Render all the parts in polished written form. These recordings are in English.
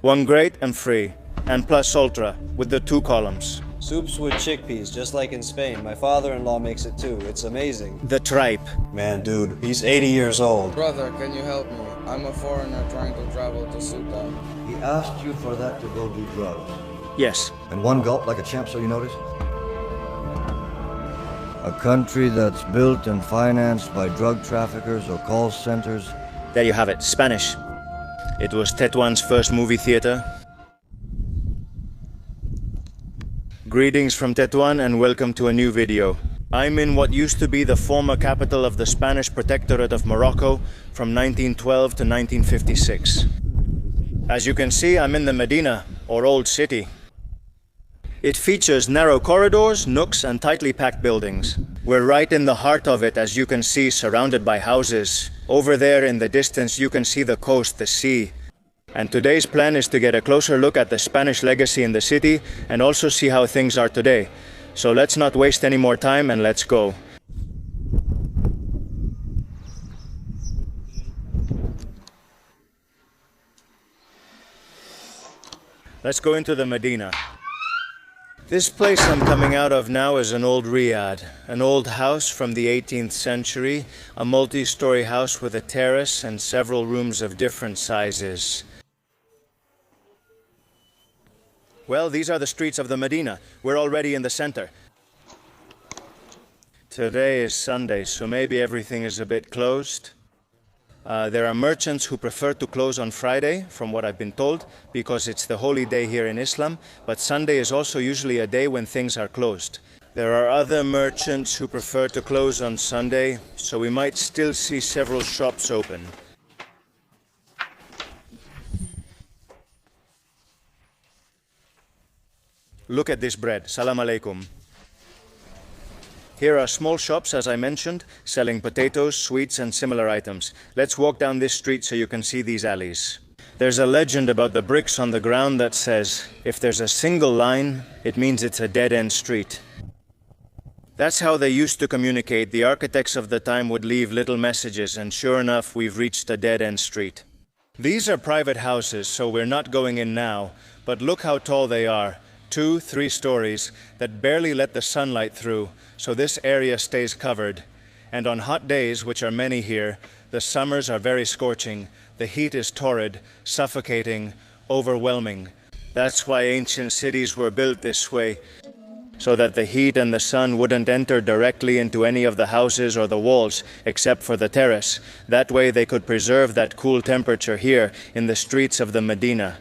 One great and free, and plus ultra, with the 2 columns. Soups with chickpeas, just like in Spain. My father-in-law makes it too. It's amazing. The tripe. Man, dude, he's 80 years old. Brother, can you help me? I'm a foreigner trying to travel to Sudan. He asked you for that to go do drugs. Yes. And one gulp like a champ, so you notice? A country that's built and financed by drug traffickers or call centers. There you have it, Spanish. It was Tetouan's first movie theater. Greetings from Tetouan and welcome to a new video. I'm in what used to be the former capital of the Spanish Protectorate of Morocco from 1912 to 1956. As you can see, I'm in the Medina, or Old City. It features narrow corridors, nooks, and tightly packed buildings. We're right in the heart of it, as you can see, surrounded by houses. Over there in the distance, you can see the coast, the sea. And today's plan is to get a closer look at the Spanish legacy in the city and also see how things are today. So let's not waste any more time and let's go. Let's go into the Medina. This place I'm coming out of now is an old riad, an old house from the 18th century, a multi-story house with a terrace and several rooms of different sizes. Well, these are the streets of the Medina. We're already in the center. Today is Sunday, so maybe everything is a bit closed. There are merchants who prefer to close on Friday, from what I've been told, because it's the holy day here in Islam, but Sunday is also usually a day when things are closed. There are other merchants who prefer to close on Sunday, so we might still see several shops open. Look at this bread. Salam alaikum. Here are small shops, as I mentioned, selling potatoes, sweets, and similar items. Let's walk down this street so you can see these alleys. There's a legend about the bricks on the ground that says, if there's a single line, it means it's a dead-end street. That's how they used to communicate. The architects of the time would leave little messages, and sure enough, we've reached a dead-end street. These are private houses, so we're not going in now, but look how tall they are. 2, 3 stories that barely let the sunlight through, so this area stays covered. And on hot days, which are many here, the summers are very scorching. The heat is torrid, suffocating, overwhelming. That's why ancient cities were built this way, so that the heat and the sun wouldn't enter directly into any of the houses or the walls, except for the terrace. That way they could preserve that cool temperature here in the streets of the Medina.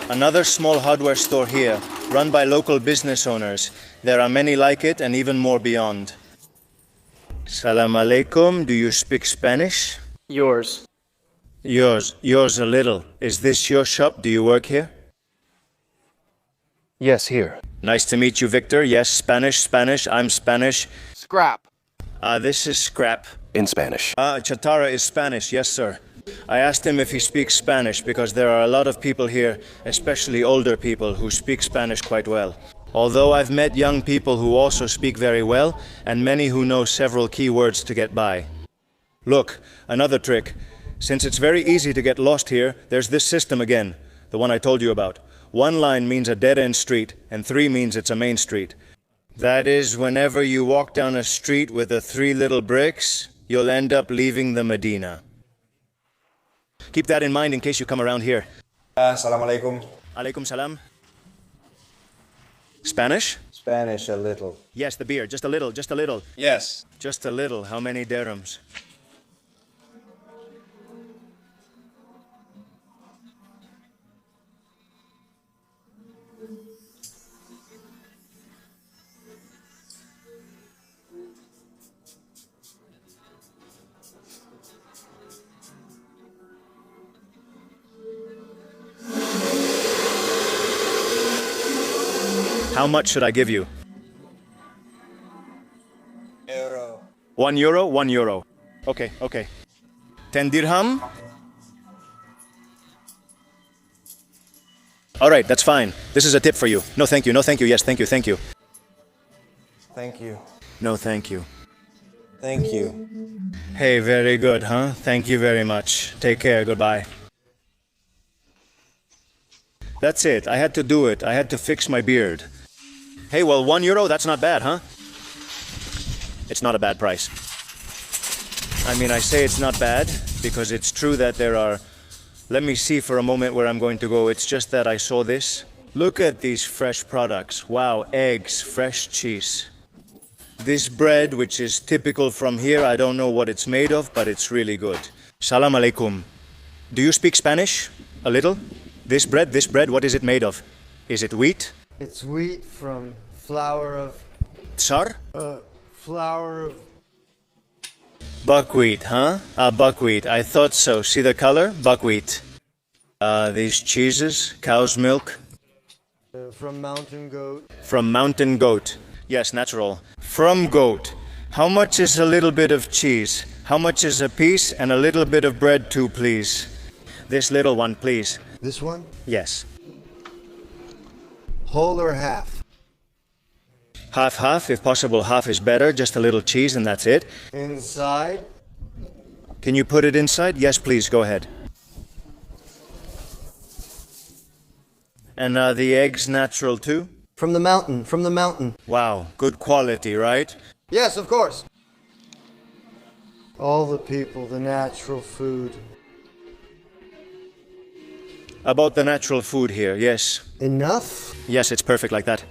Another small hardware store here, run by local business owners. There are many like it and even more beyond. Salam alaikum, do you speak Spanish? Yours. Yours a little. Is this your shop? Do you work here? Yes, here. Nice to meet you, Victor. Yes, Spanish, I'm Spanish. Scrap. This is scrap. In Spanish. Chatara is Spanish, yes sir. I asked him if he speaks Spanish because there are a lot of people here, especially older people, who speak Spanish quite well. Although I've met young people who also speak very well, and many who know several key words to get by. Look, another trick. Since it's very easy to get lost here, there's this system again, the one I told you about. 1 line means a dead-end street, and 3 means it's a main street. That is, whenever you walk down a street with the 3 little bricks, you'll end up leaving the Medina. Keep that in mind in case you come around here. Salam alaikum. Alaikum salam. Spanish? Spanish a little. Yes, the beer. Just a little, just a little. Yes. Just a little. How many dirhams? How much should I give you? Euro. €1? €1. Okay, okay. 10 dirham? All right, that's fine. This is a tip for you. No, thank you. No, thank you. Yes, thank you. Thank you. Thank you. No, thank you. Thank you. Hey, very good, huh? Thank you very much. Take care, goodbye. That's it, I had to do it. I had to fix my beard. Hey, well, €1, that's not bad, huh? It's not a bad price. I mean, I say it's not bad because it's true that there are... Let me see for a moment where I'm going to go. It's just that I saw this. Look at these fresh products. Wow, eggs, fresh cheese. This bread, which is typical from here, I don't know what it's made of, but it's really good. Salam alaikum. Do you speak Spanish? A little? This bread, what is it made of? Is it wheat? It's wheat from flour of... Tsar? Flour of... Buckwheat, huh? Buckwheat. I thought so. See the color? Buckwheat. These cheeses, cow's milk. from mountain goat. From mountain goat. Yes, natural. From goat. How much is a little bit of cheese? How much is a piece? And a little bit of bread too, please. This little one, please. This one? Yes. Whole or half? Half, if possible, half is better. Just a little cheese and that's it. Inside? Can you put it inside? Yes, please, go ahead. And are the eggs natural too? From the mountain. Wow, good quality, right? Yes, of course. All the people, the natural food. About the natural food here, yes. Enough? Yes, it's perfect like that.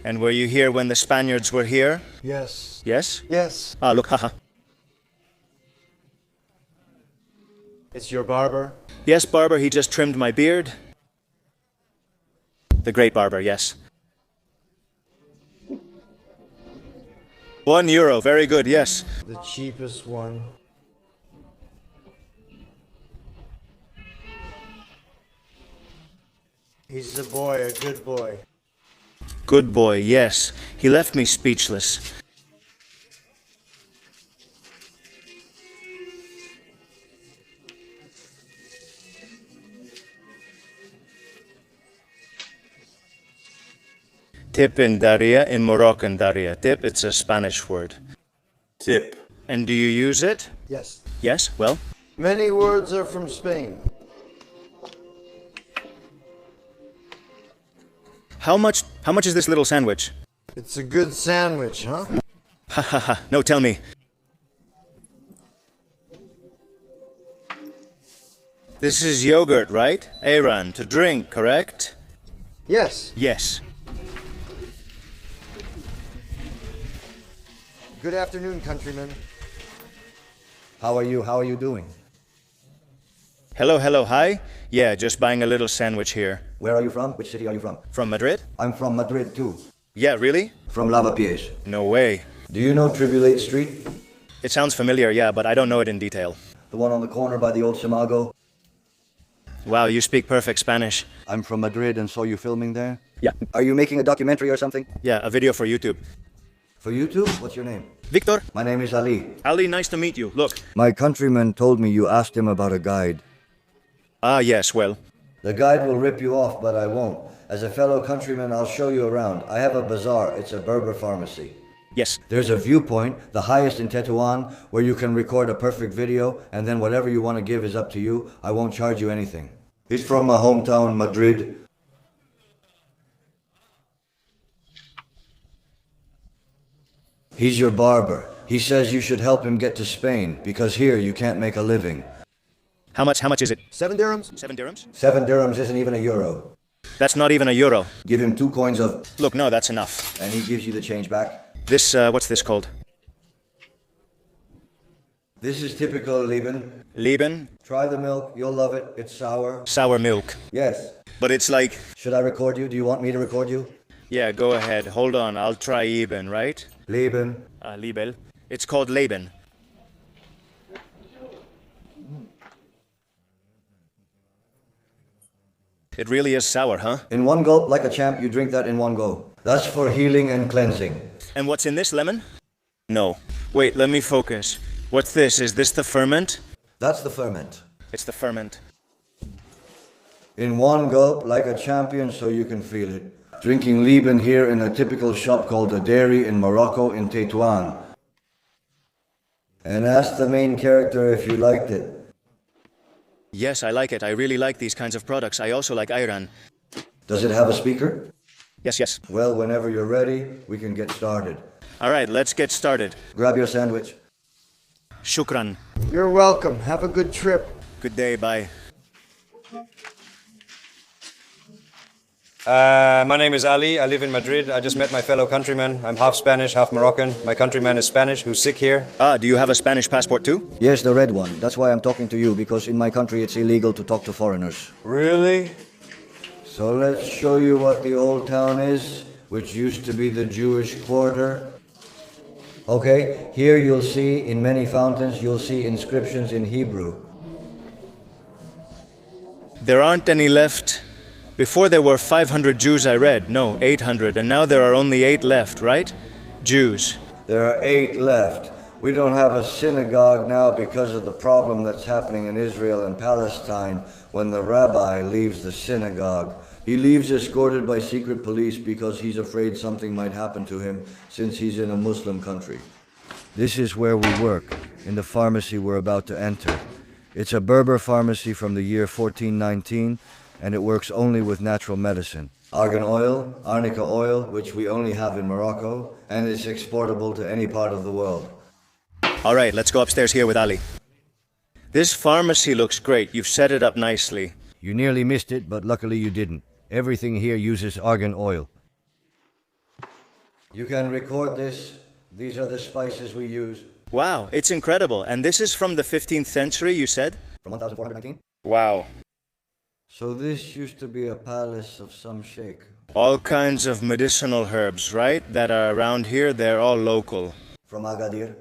And were you here when the Spaniards were here? Yes. Yes? Yes. Ah, look, haha. It's your barber? Yes, barber, he just trimmed my beard. The great barber, yes. €1, very good, yes. The cheapest one. He's a boy, a good boy. Good boy, yes. He left me speechless. Tip in Daria, in Moroccan Daria. Tip, it's a Spanish word. Tip. And do you use it? Yes. Yes, well? Many words are from Spain. How much is this little sandwich? It's a good sandwich, huh? Ha ha ha, no, tell me. This is yogurt, right? Ayran, to drink, correct? Yes. Yes. Good afternoon, countrymen. How are you doing? Hello, hi? Yeah, just buying a little sandwich here. Where are you from? Which city are you from? From Madrid? I'm from Madrid too. Yeah, really? From Lavapiés. No way. Do you know Tribulate Street? It sounds familiar, yeah, but I don't know it in detail. The one on the corner by the old Simago? Wow, you speak perfect Spanish. I'm from Madrid and saw you filming there. Yeah. Are you making a documentary or something? Yeah, a video for YouTube. For YouTube? What's your name? Victor? My name is Ali. Ali, nice to meet you. Look. My countryman told me you asked him about a guide. Ah, yes, well. The guide will rip you off, but I won't. As a fellow countryman, I'll show you around. I have a bazaar. It's a Berber pharmacy. Yes. There's a viewpoint, the highest in Tetouan, where you can record a perfect video, and then whatever you want to give is up to you. I won't charge you anything. He's from my hometown, Madrid. He's your barber. He says you should help him get to Spain, because here you can't make a living. How much is it? 7 dirhams? 7 dirhams? 7 dirhams isn't even a euro. That's not even a euro. Give him 2 coins of... Look, no, that's enough. and he gives you the change back. This, what's this called? This is typical Liban. Liban? Try the milk, you'll love it. It's sour. Sour milk. Yes. But it's like... Should I record you? Do you want me to record you? Yeah, go ahead. Hold on, I'll try Eben, right? Liban. Libel. It's called Laban. It really is sour, huh? In one gulp, like a champ, you drink that in one go. That's for healing and cleansing. And what's in this, lemon? No. Wait, let me focus. What's this? Is this the ferment? That's the ferment. It's the ferment. In one gulp, like a champion, so you can feel it. Drinking Liban here in a typical shop called a dairy in Morocco in Tetouan. And ask the main character if you liked it. Yes, I like it. I really like these kinds of products. I also like ayran. Does it have a speaker? Yes, yes. Well, whenever you're ready, we can get started. All right, let's get started. Grab your sandwich. Shukran. You're welcome. Have a good trip. Good day, bye. My name is Ali. I live in Madrid. I just met my fellow countryman. I'm half Spanish, half Moroccan. My countryman is Spanish, who's sick here. Ah, do you have a Spanish passport too? Yes, the red one. That's why I'm talking to you, because in my country it's illegal to talk to foreigners. Really? So let's show you what the old town is, which used to be the Jewish quarter. Okay, here you'll see, in many fountains, you'll see inscriptions in Hebrew. There aren't any left. Before there were 500 Jews, I read. No, 800. And now there are only 8 left, right? Jews. There are 8 left. We don't have a synagogue now because of the problem that's happening in Israel and Palestine when the rabbi leaves the synagogue. He leaves escorted by secret police because he's afraid something might happen to him since he's in a Muslim country. This is where we work, in the pharmacy we're about to enter. It's a Berber pharmacy from the year 1419, and it works only with natural medicine. Argan oil, arnica oil, which we only have in Morocco, and it's exportable to any part of the world. All right, let's go upstairs here with Ali. This pharmacy looks great. You've set it up nicely. You nearly missed it, but luckily you didn't. Everything here uses argan oil. You can record this. These are the spices we use. Wow, it's incredible. And this is from the 15th century, you said? From 1419? Wow. So this used to be a palace of some sheikh. All kinds of medicinal herbs, right? That are around here, they're all local. From Agadir.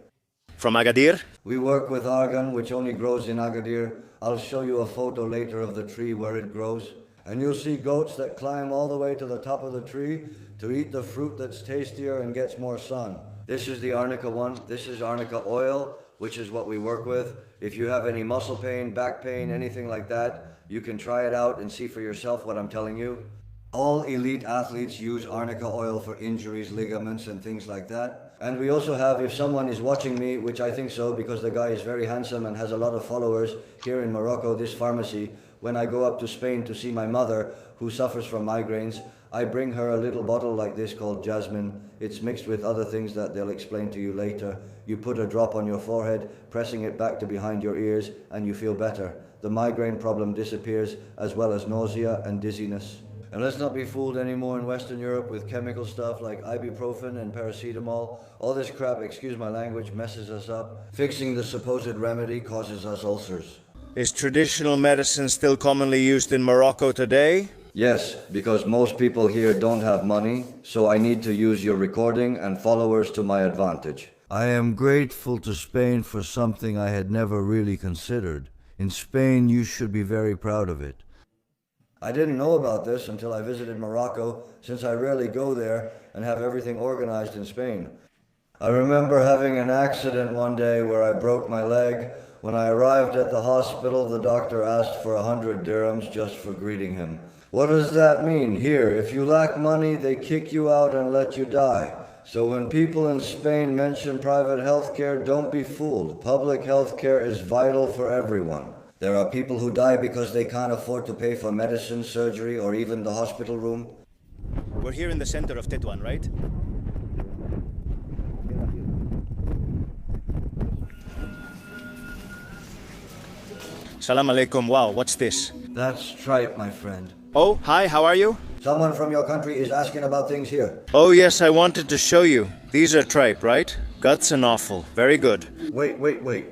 From Agadir? We work with argan, which only grows in Agadir. I'll show you a photo later of the tree where it grows. And you'll see goats that climb all the way to the top of the tree to eat the fruit that's tastier and gets more sun. This is the arnica one. This is arnica oil, which is what we work with. If you have any muscle pain, back pain, anything like that, you can try it out and see for yourself what I'm telling you. All elite athletes use arnica oil for injuries, ligaments, and things like that. And we also have, if someone is watching me, which I think so, because the guy is very handsome and has a lot of followers here in Morocco, this pharmacy, when I go up to Spain to see my mother, who suffers from migraines, I bring her a little bottle like this called jasmine. It's mixed with other things that they'll explain to you later. You put a drop on your forehead, pressing it back to behind your ears, and you feel better. The migraine problem disappears, as well as nausea and dizziness. And let's not be fooled anymore in Western Europe with chemical stuff like ibuprofen and paracetamol. All this crap, excuse my language, messes us up. Fixing the supposed remedy causes us ulcers. Is traditional medicine still commonly used in Morocco today? Yes, because most people here don't have money, so I need to use your recording and followers to my advantage. I am grateful to Spain for something I had never really considered. In Spain, you should be very proud of it. I didn't know about this until I visited Morocco, since I rarely go there and have everything organized in Spain. I remember having an accident one day where I broke my leg. When I arrived at the hospital, the doctor asked for 100 dirhams just for greeting him. What does that mean? Here, if you lack money, they kick you out and let you die. So when people in Spain mention private health care, don't be fooled. Public health care is vital for everyone. There are people who die because they can't afford to pay for medicine, surgery, or even the hospital room. We're here in the center of Tetouan, right? Salam alaikum. Wow, what's this? That's tripe, my friend. Oh, hi, how are you? Someone from your country is asking about things here. Oh, yes, I wanted to show you. These are tripe, right? Guts and offal. Very good. Wait.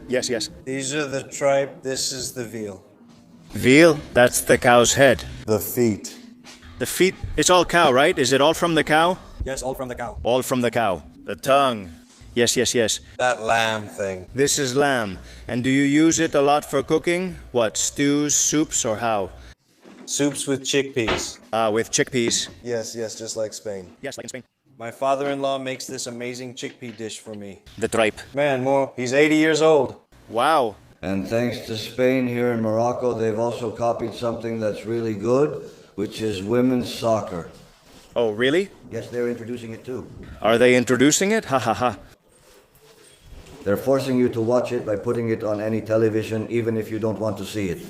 Yes, yes. These are the tripe, this is the veal. Veal? That's the cow's head. The feet. The feet, it's all cow, right? Is it all from the cow? Yes, all from the cow. All from the cow. The tongue. Yes. That lamb thing. This is lamb. And do you use it a lot for cooking? What, stews, soups, or how? Soups with chickpeas. With chickpeas. Yes, just like Spain. Yes, like in Spain. My father-in-law makes this amazing chickpea dish for me. The tripe. Man, he's 80 years old. Wow. And thanks to Spain here in Morocco, they've also copied something that's really good, which is women's soccer. Oh, really? Yes, they're introducing it too. Are they introducing it? Ha ha ha. They're forcing you to watch it by putting it on any television, even if you don't want to see it.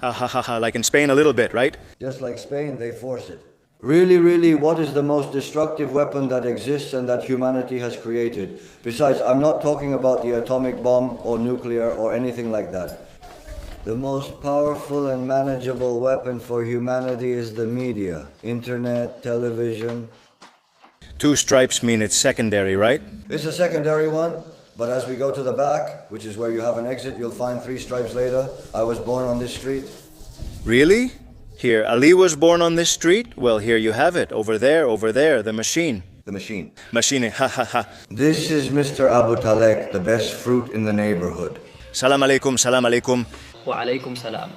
Ha ha ha ha. Like in Spain a little bit, right? Just like Spain, they force it. Really, what is the most destructive weapon that exists and that humanity has created? Besides, I'm not talking about the atomic bomb or nuclear or anything like that. The most powerful and manageable weapon for humanity is the media. Internet, television. 2 stripes mean it's secondary, right? It's a secondary one, but as we go to the back, which is where you have an exit, you'll find 3 stripes later. I was born on this street. Really? Here, Ali was born on this street? Well, here you have it. Over there, the machine. The machine. Machine, ha ha ha. This is Mr. Abu Talek, the best fruit in the neighborhood. Salam alaikum, salam alaikum. وعليكم سلام.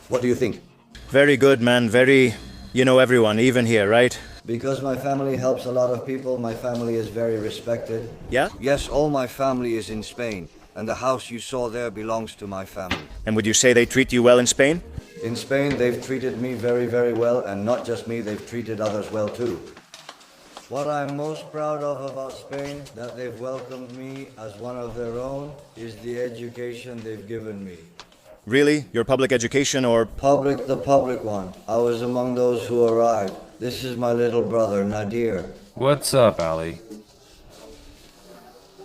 What do you think? Very good, man. Very, you know everyone, even here, right? Because my family helps a lot of people, my family is very respected. Yeah? Yes, all my family is in Spain, and the house you saw there belongs to my family. And would you say they treat you well in Spain? In Spain, they've treated me very well, and not just me, they've treated others well too. What I'm most proud of about Spain, that they've welcomed me as one of their own, is the education they've given me. Really? Your public education or... The public one. I was among those who arrived. This is my little brother, Nadir. What's up, Ali?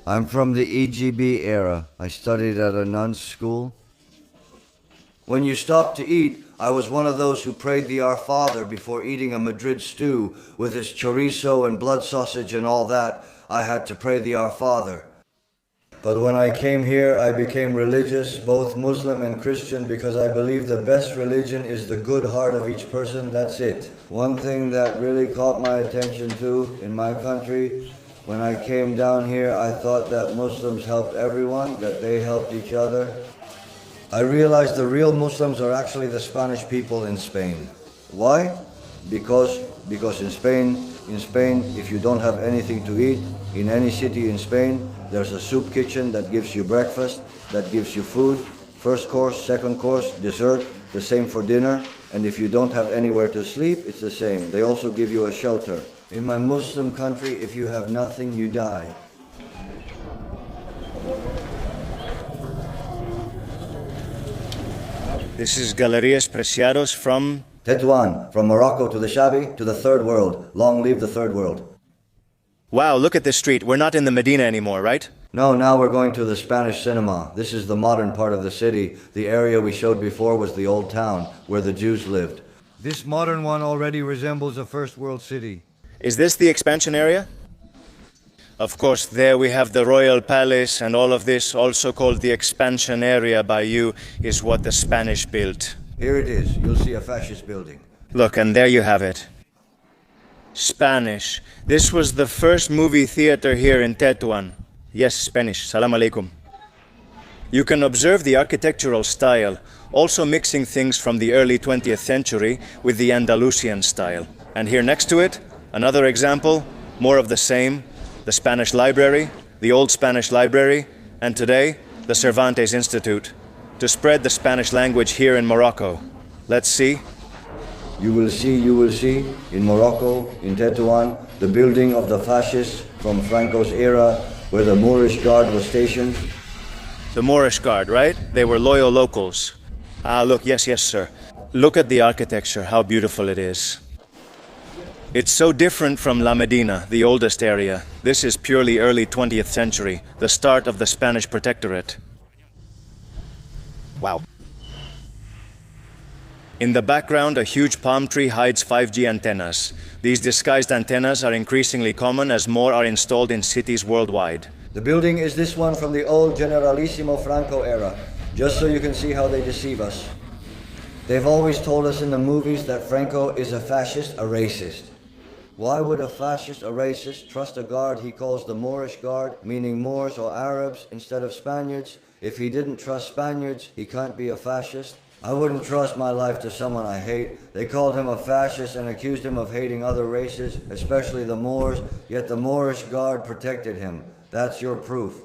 I'm from the EGB era. I studied at a nun's school. When you stopped to eat, I was one of those who prayed the Our Father before eating a Madrid stew with its chorizo and blood sausage and all that. I had to pray the Our Father. But when I came here, I became religious, both Muslim and Christian, because I believe the best religion is the good heart of each person. That's it. One thing that really caught my attention too in my country, when I came down here, I thought that Muslims helped everyone, that they helped each other. I realized the real Muslims are actually the Spanish people in Spain. Why? Because in Spain, if you don't have anything to eat, in any city in Spain, there's a soup kitchen that gives you breakfast, that gives you food, first course, second course, dessert, the same for dinner. And if you don't have anywhere to sleep, it's the same. They also give you a shelter. In my Muslim country, if you have nothing, you die. This is Galerías Preciados from... Tetouan, from Morocco to the Shabi, to the third world. Long live the third world. Wow, look at this street. We're not in the Medina anymore, right? No, now we're going to the Spanish cinema. This is the modern part of the city. The area we showed before was the old town, where the Jews lived. This modern one already resembles a first world city. Is this the expansion area? Of course, there we have the Royal Palace, and all of this, also called the expansion area by you, is what the Spanish built. Here it is. You'll see a fascist building. Look, and there you have it. Spanish. This was the first movie theater here in Tetouan. Yes, Spanish. Salam alaikum. You can observe the architectural style, also mixing things from the early 20th century with the Andalusian style. And here next to it, another example, more of the same, the Spanish Library, the Old Spanish Library, and today, the Cervantes Institute, to spread the Spanish language here in Morocco. Let's see. You will see, in Morocco, in Tetouan, the building of the fascists from Franco's era, where the Moorish Guard was stationed. The Moorish Guard, right? They were loyal locals. Ah, look, yes, sir. Look at the architecture, how beautiful it is. It's so different from La Medina, the oldest area. This is purely early 20th century, the start of the Spanish Protectorate. Wow. In the background, a huge palm tree hides 5G antennas. These disguised antennas are increasingly common as more are installed in cities worldwide. The building is this one from the old Generalissimo Franco era, just so you can see how they deceive us. They've always told us in the movies that Franco is a fascist, a racist. Why would a fascist, a racist, trust a guard he calls the Moorish Guard, meaning Moors or Arabs instead of Spaniards? If he didn't trust Spaniards, he can't be a fascist. I wouldn't trust my life to someone I hate. They called him a fascist and accused him of hating other races, especially the Moors, yet the Moorish Guard protected him. That's your proof.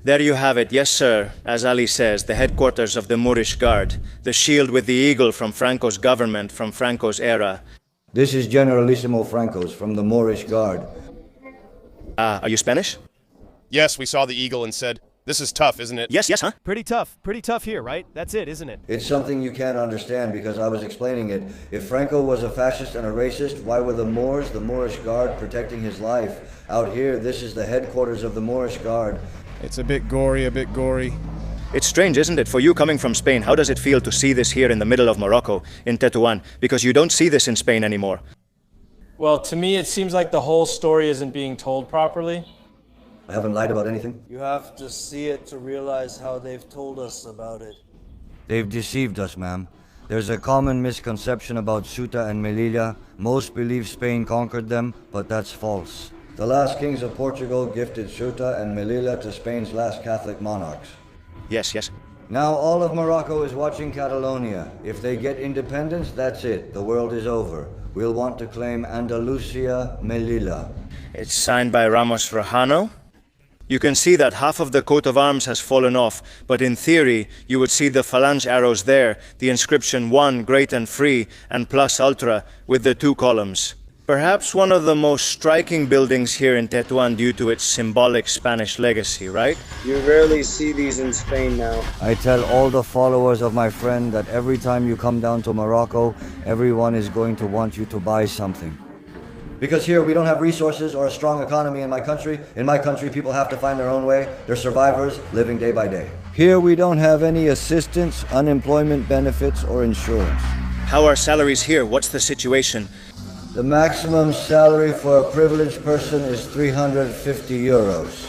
There you have it, yes sir, as Ali says, the headquarters of the Moorish Guard, the shield with the eagle from Franco's government, from Franco's era. This is Generalissimo Franco's from the Moorish Guard. Are you Spanish? Yes, we saw the eagle and said, "This is tough, isn't it?" Yes, huh? Pretty tough here, right? That's it, isn't it? It's something you can't understand because I was explaining it. If Franco was a fascist and a racist, why were the Moors, the Moorish Guard, protecting his life? Out here, this is the headquarters of the Moorish Guard. It's a bit gory. It's strange, isn't it? For you coming from Spain, how does it feel to see this here in the middle of Morocco, in Tetouan? Because you don't see this in Spain anymore. Well, to me, it seems like the whole story isn't being told properly. I haven't lied about anything. You have to see it to realize how they've told us about it. They've deceived us, ma'am. There's a common misconception about Ceuta and Melilla. Most believe Spain conquered them, but that's false. The last kings of Portugal gifted Ceuta and Melilla to Spain's last Catholic monarchs. Yes. Now all of Morocco is watching Catalonia. If they get independence, that's it. The world is over. We'll want to claim Andalusia, Melilla. It's signed by Ramos Rajano. You can see that half of the coat of arms has fallen off, but in theory, you would see the phalange arrows there, the inscription 1, Great and Free, and Plus Ultra, with the 2 columns. Perhaps one of the most striking buildings here in Tetouan due to its symbolic Spanish legacy, right? You rarely see these in Spain now. I tell all the followers of my friend that every time you come down to Morocco, everyone is going to want you to buy something. Because here we don't have resources or a strong economy in my country. In my country, people have to find their own way. They're survivors, living day by day. Here we don't have any assistance, unemployment benefits, or insurance. How are salaries here? What's the situation? The maximum salary for a privileged person is 350 euros.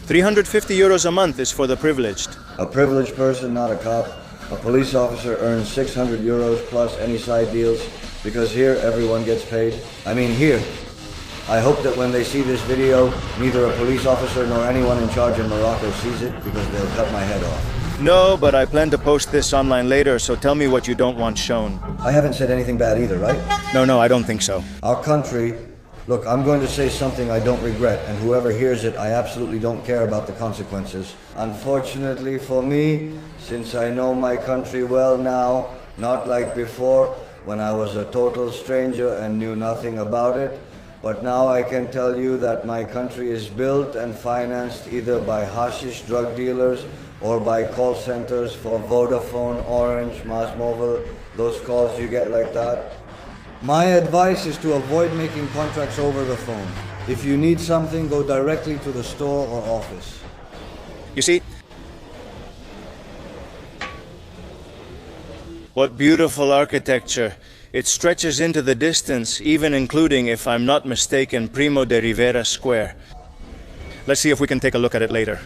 350 euros a month is for the privileged. A privileged person, not a cop. A police officer earns 600 euros plus any side deals, because here everyone gets paid. I mean here. I hope that when they see this video, neither a police officer nor anyone in charge in Morocco sees it, because they'll cut my head off. No, but I plan to post this online later, so tell me what you don't want shown. I haven't said anything bad either, right? No, I don't think so. Our country, look, I'm going to say something I don't regret, and whoever hears it, I absolutely don't care about the consequences. Unfortunately for me, since I know my country well now, not like before, when I was a total stranger and knew nothing about it, but now I can tell you that my country is built and financed either by hashish drug dealers or by call centers for Vodafone, Orange, MásMóvil, those calls you get like that. My advice is to avoid making contracts over the phone. If you need something, go directly to the store or office. You see? What beautiful architecture. It stretches into the distance, even including, if I'm not mistaken, Primo de Rivera Square. Let's see if we can take a look at it later.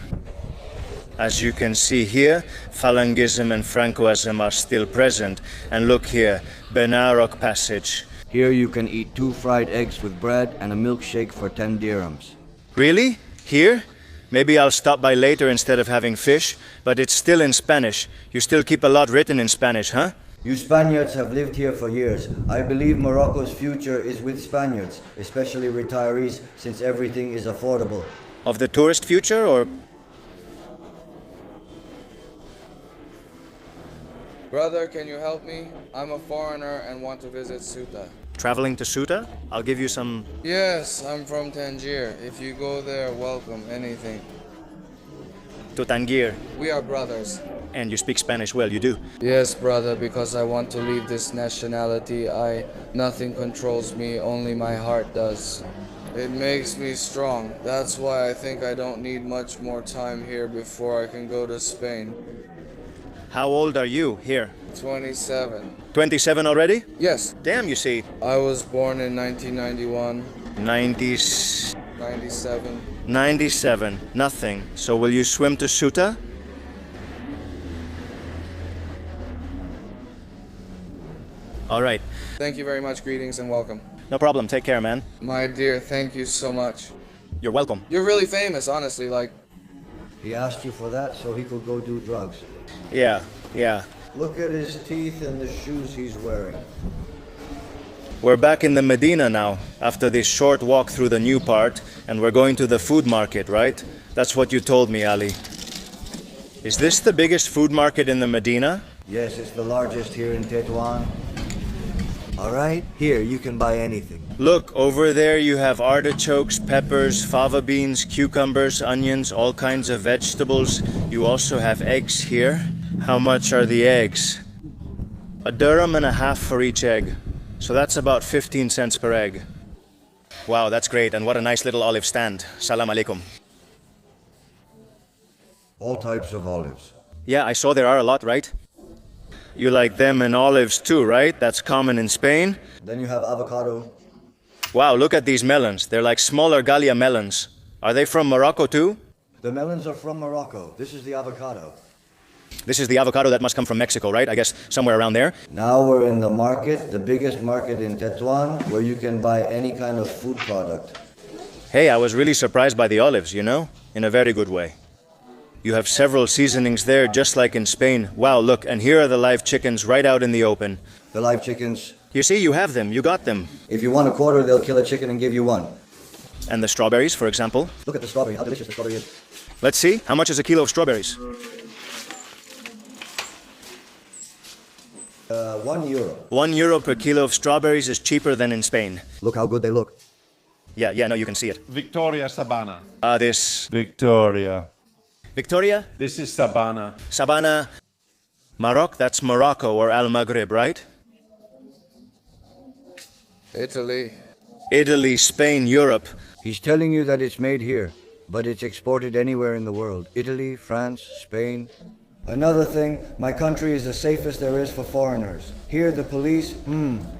As you can see here, Phalangism and Francoism are still present. And look here, Benarok Passage. Here you can eat 2 fried eggs with bread and a milkshake for 10 dirhams. Really? Here? Maybe I'll stop by later instead of having fish, but it's still in Spanish. You still keep a lot written in Spanish, huh? You Spaniards have lived here for years. I believe Morocco's future is with Spaniards, especially retirees, since everything is affordable. Of the tourist future, or? Brother, can you help me? I'm a foreigner and want to visit Ceuta. Traveling to Ceuta? I'll give you some... Yes, I'm from Tangier. If you go there, welcome, anything. To Tangier. We are brothers. And you speak Spanish well, you do? Yes, brother, because I want to leave this nationality. Nothing controls me, only my heart does. It makes me strong. That's why I think I don't need much more time here before I can go to Spain. How old are you here? 27. 27 already? Yes. Damn, you see. I was born in 1991. 97. 97. Nothing. So will you swim to Ceuta? All right. Thank you very much. Greetings and welcome. No problem. Take care, man. My dear, thank you so much. You're welcome. You're really famous, honestly, like... He asked you for that so he could go do drugs. Yeah. Look at his teeth and the shoes he's wearing. We're back in the Medina now, after this short walk through the new part, and we're going to the food market, right? That's what you told me, Ali. Is this the biggest food market in the Medina? Yes, it's the largest here in Tetouan. All right, here you can buy anything. Look, over there you have artichokes, peppers, fava beans, cucumbers, onions, all kinds of vegetables. You also have eggs here. How much are the eggs? $1.50 dirham for each egg. So that's about 15 cents per egg. Wow, that's great. And what a nice little olive stand. Salam alaikum. All types of olives. Yeah, I saw there are a lot, right? You like them and olives too, right? That's common in Spain. Then you have avocado. Wow, look at these melons. They're like smaller Gallia melons. Are they from Morocco too? The melons are from Morocco. This is the avocado. This is the avocado that must come from Mexico, right? I guess somewhere around there. Now we're in the market, the biggest market in Tetouan, where you can buy any kind of food product. Hey, I was really surprised by the olives, you know? In a very good way. You have several seasonings there, just like in Spain. Wow, look, and here are the live chickens right out in the open. The live chickens. You see, you have them, you got them. If you want a quarter, they'll kill a chicken and give you one. And the strawberries, for example. Look at the strawberry, how delicious the strawberry is. Let's see, how much is a kilo of strawberries? €1. €1 per kilo of strawberries is cheaper than in Spain. Look how good they look. Yeah, no, you can see it. Victoria Sabana. This. Victoria. Victoria? This is Sabana. Sabana. Maroc, that's Morocco or Al Maghrib, right? Italy. Italy, Spain, Europe. He's telling you that it's made here, but it's exported anywhere in the world. Italy, France, Spain. Another thing, my country is the safest there is for foreigners. Here the police,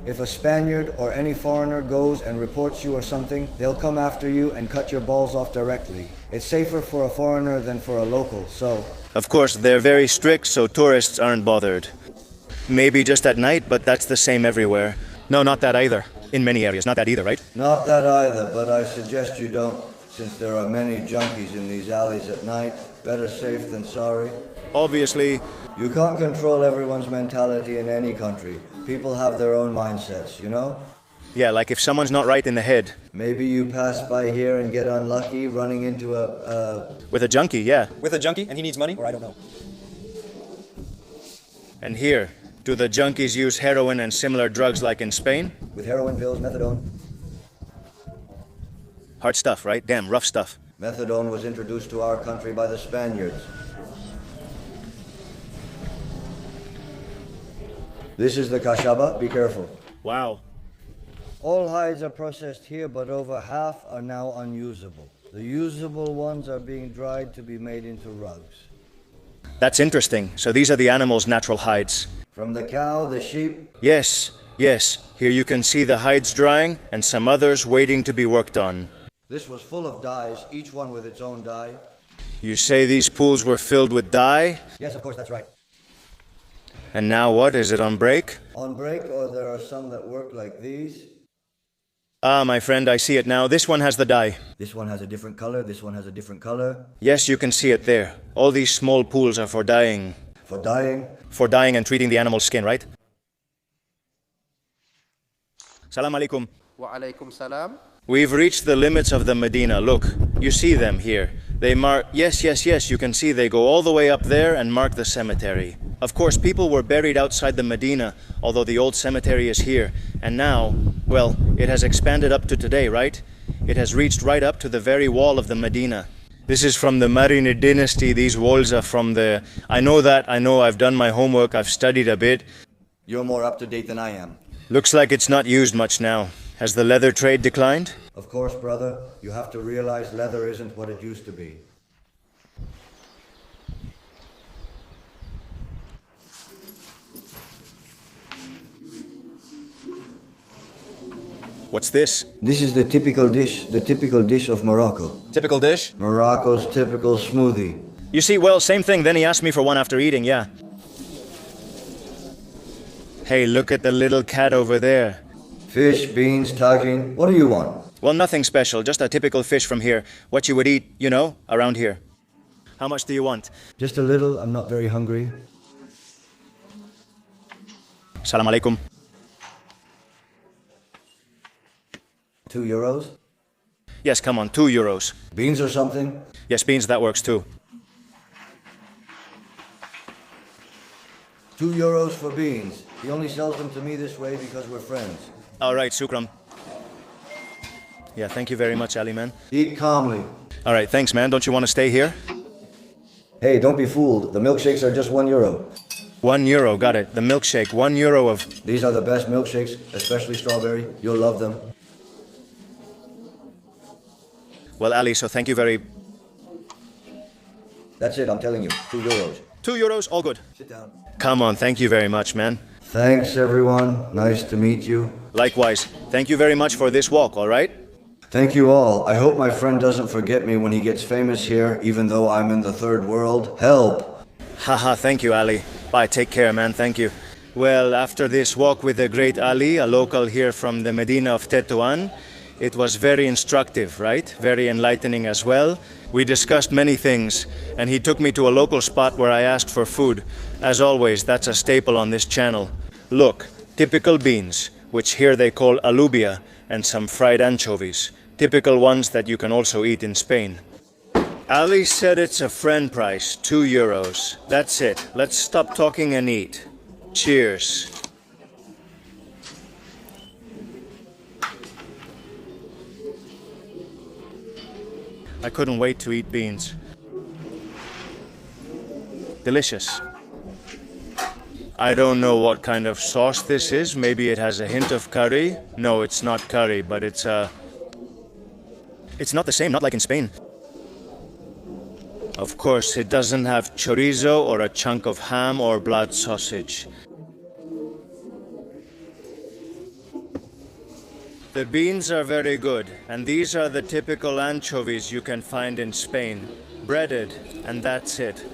if a Spaniard or any foreigner goes and reports you or something, they'll come after you and cut your balls off directly. It's safer for a foreigner than for a local, so... Of course, they're very strict, so tourists aren't bothered. Maybe just at night, but that's the same everywhere. No, not that either. In many areas, not that either, right? Not that either, but I suggest you don't, since there are many junkies in these alleys at night. Better safe than sorry. Obviously, you can't control everyone's mentality in any country. People have their own mindsets, you know? Yeah, like if someone's not right in the head. Maybe you pass by here and get unlucky running into With a junkie, yeah. With a junkie and he needs money? Or I don't know. And here, do the junkies use heroin and similar drugs like in Spain? With heroin pills, methadone. Hard stuff, right? Damn, rough stuff. Methadone was introduced to our country by the Spaniards. This is the kashaba, be careful. Wow. All hides are processed here, but over half are now unusable. The usable ones are being dried to be made into rugs. That's interesting. So these are the animals' natural hides. From the cow, the sheep? Yes. Here you can see the hides drying and some others waiting to be worked on. This was full of dyes, each one with its own dye. You say these pools were filled with dye? Yes, of course, that's right. And now what? Is it on break? On break, or there are some that work like these. Ah, my friend, I see it now. This one has the dye. This one has a different color, this one has a different color. Yes, you can see it there. All these small pools are for dyeing. For dyeing? For dyeing and treating the animal's skin, right? Salam alaikum. Wa alaikum salam. We've reached the limits of the Medina. Look, you see them here. They mark, yes, you can see they go all the way up there and mark the cemetery. Of course, people were buried outside the Medina, although the old cemetery is here. And now, well, it has expanded up to today, right? It has reached right up to the very wall of the Medina. This is from the Marinid dynasty. These walls are from the... I know, I've done my homework, I've studied a bit. You're more up to date than I am. Looks like it's not used much now. Has the leather trade declined? Of course, brother. You have to realize leather isn't what it used to be. What's this? This is the typical dish of Morocco. Typical dish? Morocco's typical smoothie. You see, well, same thing. Then he asked me for one after eating, yeah. Hey, look at the little cat over there. Fish, beans, tagine. What do you want? Well, nothing special. Just a typical fish from here. What you would eat, you know, around here. How much do you want? Just a little. I'm not very hungry. Salam alaikum. €2? Yes, come on, €2. Beans or something? Yes, beans, that works too. €2 for beans. He only sells them to me this way because we're friends. All right, Sukram. Yeah, thank you very much, Ali, man. Eat calmly. All right, thanks, man. Don't you want to stay here? Hey, don't be fooled. The milkshakes are just €1. €1, got it. The milkshake, €1 of... These are the best milkshakes, especially strawberry. You'll love them. Well, Ali, so thank you very... That's it, I'm telling you. €2. €2, all good. Sit down. Come on, thank you very much, man. Thanks, everyone. Nice to meet you. Likewise. Thank you very much for this walk, all right? Thank you all. I hope my friend doesn't forget me when he gets famous here, even though I'm in the third world. Help! Haha, thank you, Ali. Bye, take care, man, thank you. Well, after this walk with the great Ali, a local here from the Medina of Tetouan, it was very instructive, right? Very enlightening as well. We discussed many things, and he took me to a local spot where I asked for food. As always, that's a staple on this channel. Look, typical beans, which here they call alubia, and some fried anchovies. Typical ones that you can also eat in Spain. Ali said it's a friend price, €2. That's it. Let's stop talking and eat. Cheers. I couldn't wait to eat beans. Delicious. I don't know what kind of sauce this is. Maybe it has a hint of curry. No, it's not curry, but it's not the same, not like in Spain. Of course, it doesn't have chorizo or a chunk of ham or blood sausage. The beans are very good, and these are the typical anchovies you can find in Spain. Breaded, and that's it.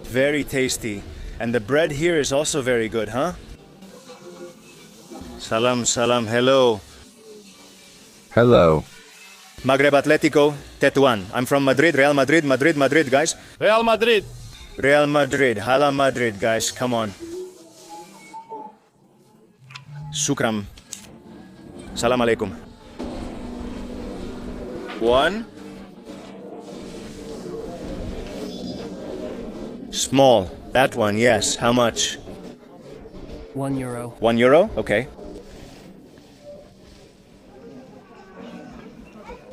Very tasty. And the bread here is also very good, huh? Salam, salam, hello. Hello. Maghreb Atletico, Tetouan. I'm from Madrid, Real Madrid, Madrid, guys. Real Madrid. Real Madrid, Hala Madrid, guys, come on. Shukram. Salam alaikum. One. Small. That one, yes. How much? €1. €1? Okay.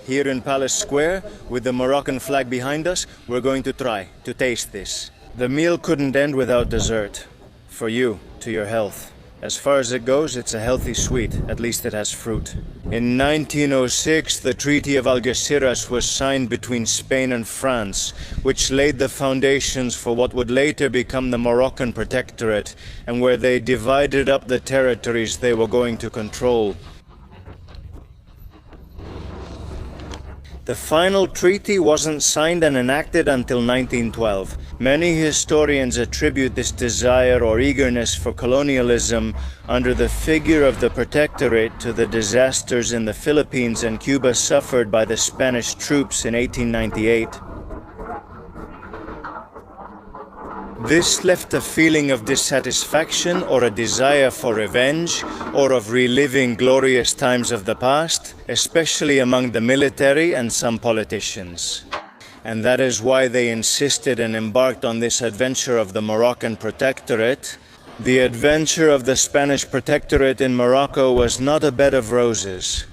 Here in Palace Square, with the Moroccan flag behind us, we're going to try to taste this. The meal couldn't end without dessert. For you, to your health. As far as it goes, it's a healthy sweet. At least it has fruit. In 1906, the Treaty of Algeciras was signed between Spain and France, which laid the foundations for what would later become the Moroccan Protectorate, and where they divided up the territories they were going to control. The final treaty wasn't signed and enacted until 1912. Many historians attribute this desire or eagerness for colonialism under the figure of the Protectorate to the disasters in the Philippines and Cuba suffered by the Spanish troops in 1898. This left a feeling of dissatisfaction or a desire for revenge or of reliving glorious times of the past, especially among the military and some politicians. And that is why they insisted and embarked on this adventure of the Moroccan Protectorate. The adventure of the Spanish Protectorate in Morocco was not a bed of roses.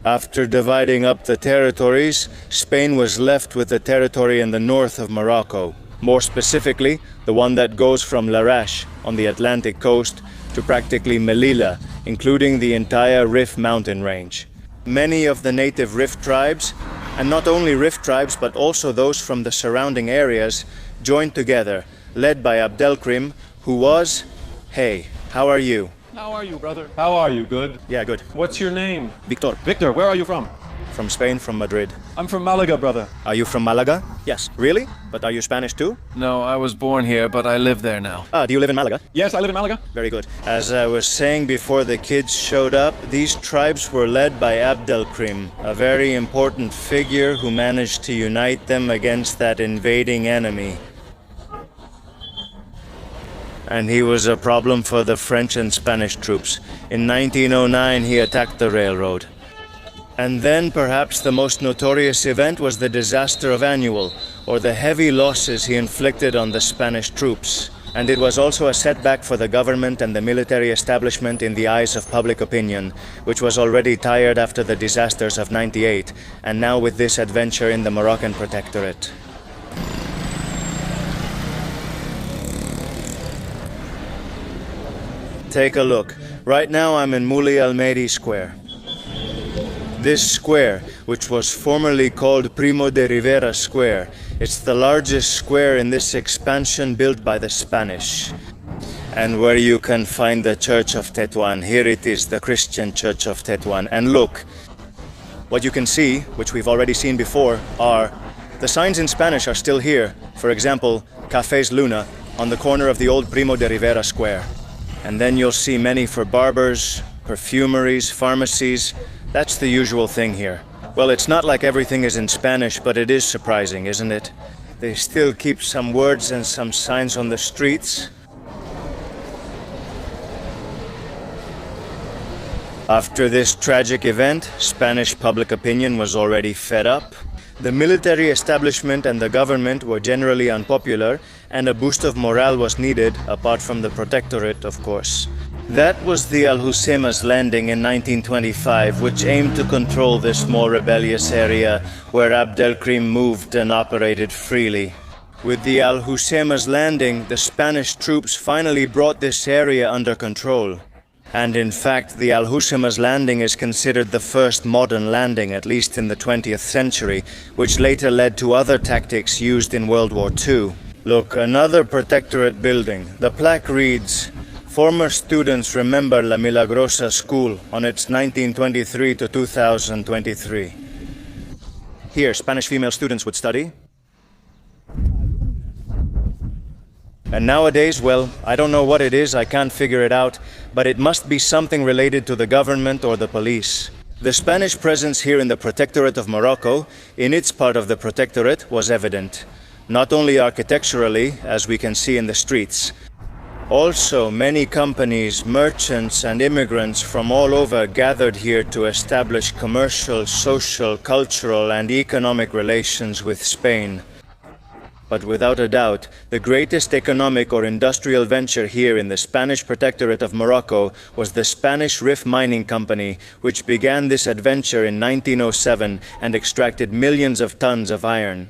After dividing up the territories, Spain was left with the territory in the north of Morocco. More specifically, the one that goes from Larache on the Atlantic coast to practically Melilla, including the entire Rif mountain range. Many of the native Rif tribes, and not only Rif tribes but also those from the surrounding areas, joined together, led by Abdelkrim, who was... Hey, how are you? How are you, brother? How are you? Good? Yeah, good. What's your name? Victor. Victor, where are you from? From Spain, from Madrid. I'm from Malaga, brother. Are you from Malaga? Yes. Really? But are you Spanish too? No, I was born here, but I live there now. Ah, do you live in Malaga? Yes, I live in Malaga. Very good. As I was saying before the kids showed up, these tribes were led by Abdelkrim, a very important figure who managed to unite them against that invading enemy. And he was a problem for the French and Spanish troops. In 1909, he attacked the railroad. And then perhaps the most notorious event was the disaster of Annual, or the heavy losses he inflicted on the Spanish troops. And it was also a setback for the government and the military establishment in the eyes of public opinion, which was already tired after the disasters of '98, and now with this adventure in the Moroccan Protectorate. Take a look. Right now I'm in Mouli Almeri Square. This square, which was formerly called Primo de Rivera Square, it's the largest square in this expansion built by the Spanish. And where you can find the Church of Tetouan. Here it is, the Christian Church of Tetouan. And look, what you can see, which we've already seen before, are the signs in Spanish are still here. For example, Cafés Luna, on the corner of the old Primo de Rivera Square. And then you'll see many for barbers, perfumeries, pharmacies. That's the usual thing here. Well, it's not like everything is in Spanish, but it is surprising, isn't it? They still keep some words and some signs on the streets. After this tragic event, Spanish public opinion was already fed up. The military establishment and the government were generally unpopular, and a boost of morale was needed, apart from the Protectorate, of course. That was the Alhucemas landing in 1925, which aimed to control this more rebellious area where Abdelkrim moved and operated freely. With the Alhucemas landing, the Spanish troops finally brought this area under control. And in fact, the Alhucemas landing is considered the first modern landing, at least in the 20th century, which later led to other tactics used in World War II. Look, another Protectorate building. The plaque reads, "Former students remember La Milagrosa School on its 1923 to 2023. Here, Spanish female students would study. And nowadays, well, I don't know what it is, I can't figure it out, but it must be something related to the government or the police. The Spanish presence here in the Protectorate of Morocco, in its part of the Protectorate, was evident. Not only architecturally, as we can see in the streets. Also, many companies, merchants, and immigrants from all over gathered here to establish commercial, social, cultural, and economic relations with Spain. But without a doubt, the greatest economic or industrial venture here in the Spanish Protectorate of Morocco was the Spanish Rif Mining Company, which began this adventure in 1907 and extracted millions of tons of iron.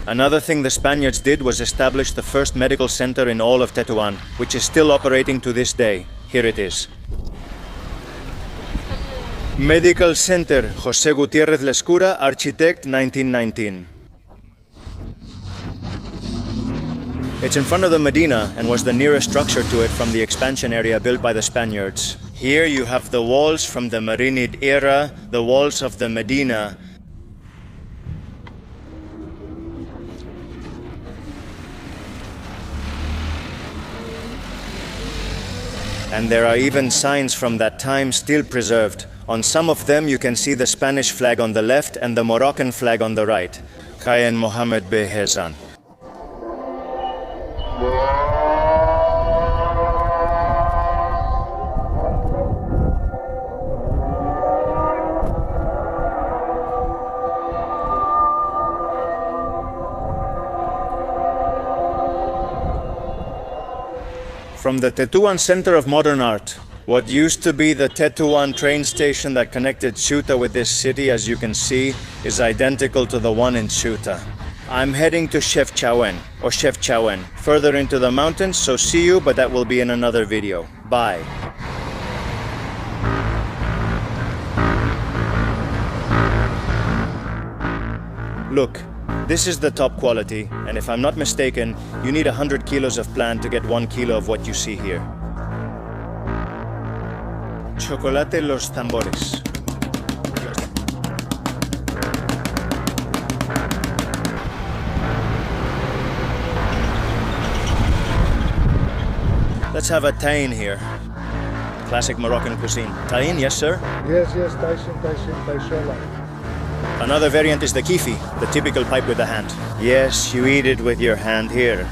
Another thing the Spaniards did was establish the first medical center in all of Tetouan, which is still operating to this day. Here it is. Medical Center, José Gutiérrez Lescura, Architect, 1919. It's in front of the Medina and was the nearest structure to it from the expansion area built by the Spaniards. Here you have the walls from the Marinid era, the walls of the Medina. And there are even signs from that time still preserved. On some of them you can see the Spanish flag on the left and the Moroccan flag on the right. Qayen Mohammed Bey Hezan. From the Tetouan Center of Modern Art, what used to be the Tetouan train station that connected Ceuta with this city, as you can see, is identical to the one in Ceuta. I'm heading to Chefchaouen, or Chefchaouen, further into the mountains, so see you, but that will be in another video. Bye. Look. This is the top quality, and if I'm not mistaken, you need 100 kilos of plant to get 1 kilo of what you see here. Chocolate los tambores. Let's have a tain here. classic Moroccan cuisine. Tahin, yes sir? Yes, taishola. Another variant is the kifi, the typical pipe with the hand. Yes, you eat it with your hand here.